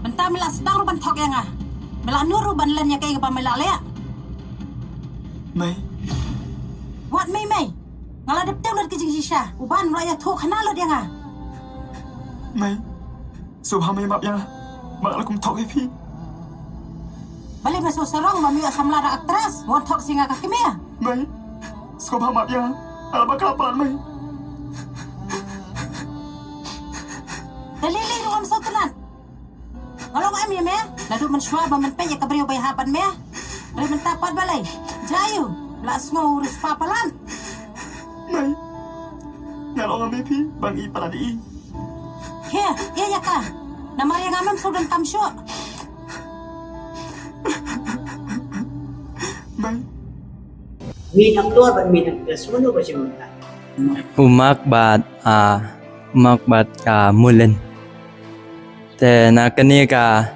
Benta mila sedang ruban tok yang ah. Mila nur ruban len ya kay ba mila lea. May, Wat may. Ngaladap tayo lad kijing sisya. Uban raya tok hanalod yang ah. May, subha may map yang makala kum tok epi. Bali masuk sarong mami asam lara aktras. Wan tok singa kakimia. May, subha map yang alaba kapan may. Dalili ruam sotelan. Ngalong am ya mea. Ladu mensyua ba menpe ya kabriyo bay hapan mea. Dari mentapat balay. Jayu. Las ngo urus papalan. May, ngalong am epi bang i pala di. Here, iya ya ka. Namar yang amam sudan kamsyo. May, Min ang luar ban min ang suno ba siya mga? umak bat ka mulen te na kani ka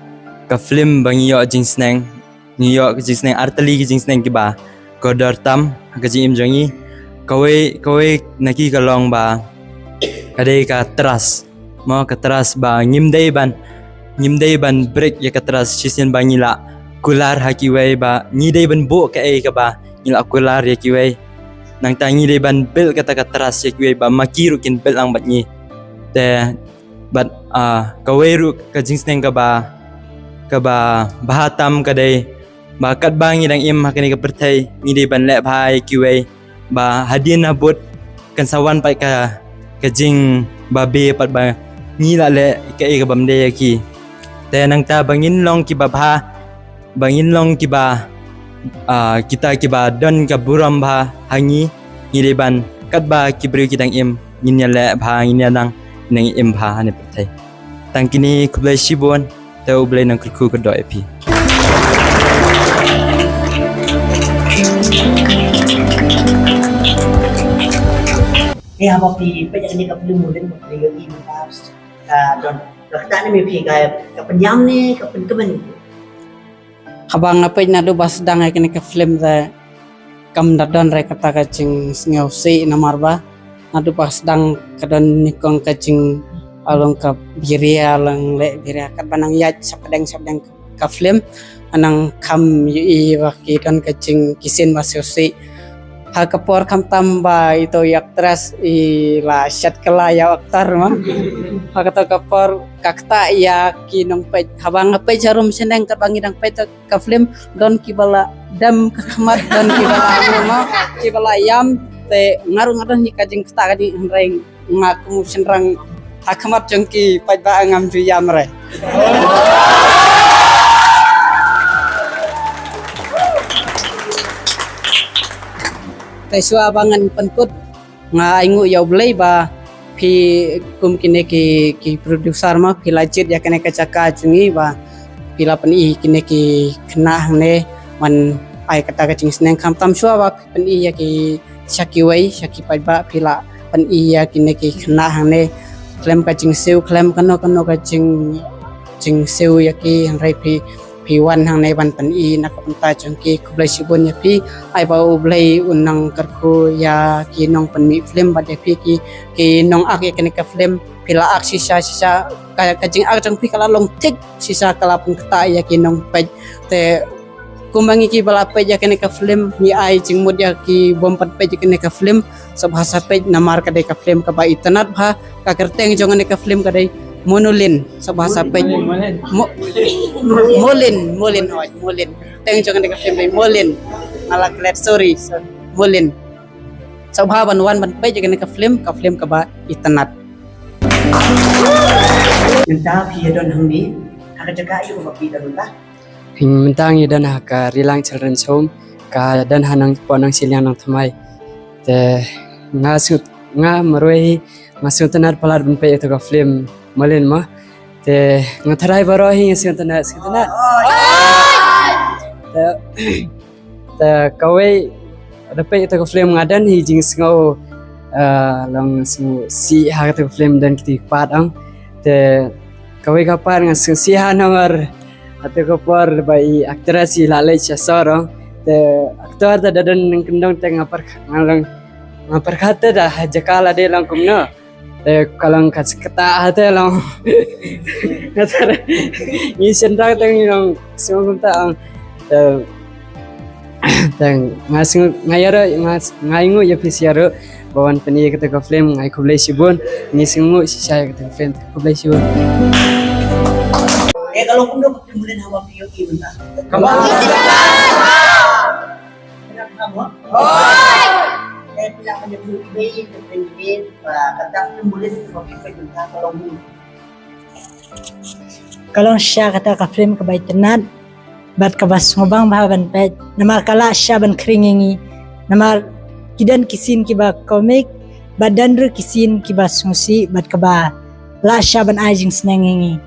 film bangiyo jingsneng niyo jingsneng artali jingsneng kiba kodor tam ka jim jongi kawe naki kalong ba kadai ka teras mo ka teras ba ngimdai ban break ya ka teras sisen bangila kular hakiwai ba ngidai ban bo ka ai ka ba ngila kular ya kiwai nang tangi dai ban bel kata ka teras ya kiwai ba makiru kin bel ang bat ngi te bat kaweru ka jingsneng ka ba bahatam kadai ba kat bangi dang im hakani ka pertai ni dai ban le bhai kiwai ba hadin habut kan sawan pai ka jing ba be pat ba ni la le ka e ka bamde ki te nang ta bangin long ki ba bha bangin long ki ba kita ki ba don ka buram bha hangi ni dai ban kat ba ki bri ki dang im ni le bha ni nang nang im bha ne pertai tang kini kublai shibon te ublai nang kulku ka do epi Kaya apa pi pa ni ka belum mulen mo ni yogi mo paps don rakta ni pi ka penyam ni ka penkemen Habang apa na do bas dang kini ke film da kam dadon re kata kacing ngau si namarba na do bas dang kadon nikong kacing along ka biria lang le biria kat banang yat sapdang ka film anang kam yu wa ki don kacing kisin masiosi ha kapor kam tamba itu aktras i la shat kala ya aktar ma ha kata kapor kakta ya kinong pe habang pe jarum seneng kat bangi dang pe ka film don kibala dam kamat don kibala ma kibala yam te ngarung ni kajing kata kajing reng ngaku senrang hakamat jengki pa ba ngam ju yam re Kaiswa abangan penkut nga ingu ya blay ba pi kum kine ki producer ma pi lajit ya kene kacaka jungi ba pila pen i kine ki kena ne man ai kata kacing seneng kam tam shwa ba pen i ya ki shaki ba pila pen i ya kine ki kena ne klem kacing seu klem kano kacing seu ya ki rai pi wan hang nei ban pen i nak penta jengki kublai sibun ya pi ai ba ublai unang karku ya ki nong pen mi film ba de pi ki nong ak ya kene ka film pila ak sisa ka jing ak jeng pi kala long tik sisa kala pun kata ya ki nong pe te kumbangi ki bala pe ya kene ka film ni ai jing mud ya ki bom pat pe kene ka film sabhasa pe namar ka de ka film ka ba itanat bha ka kerteng jong ne ka film ka dei monolin sabhasa pe molin teng jong ne ka film dei molin ala klet sorry molin sabha ban pe kene ka film ka ba itanat Nanta pi don hang ni ka jaga yu ba pi don ta Hing mentang ya dan ka rilang children's home ka dan hanang ponang siliang nang thamai te nga maroi masuk tanar palar bun pe itu ka film malin ma te nga tharai baro hi sintana te kawe ada pe itu ka film ngadan hi jing sngau lang si ha ka film dan kiti pat ang te kawe kapar nga si ha namar atau kapar bai aktris lalai sorong te aktor da dadan kendong teng ngapar kata dah jakala de langkum no Kalau kasih kata hati lang ngatara isin tak tang yang semua kita tang ngaingu ya pisiaro bawan pani kita ke film ngai kublai sibun ngisingu sisa kita film kublai sibun. Kalau kamu dapat kemudian hawa POI bentar. Kamu Kenapa kamu? Bila menyebut bayi kepengen kata kemudian sebagai bentar kalau dulu. Kalau siya kata ka film kabay tenan bat kabas ngubang bahaban pet namar kala siya ban kringingi namar kidan kisin kiba komik badan ru kisin kiba sungsi bat kaba la siya ban ajing senengingi.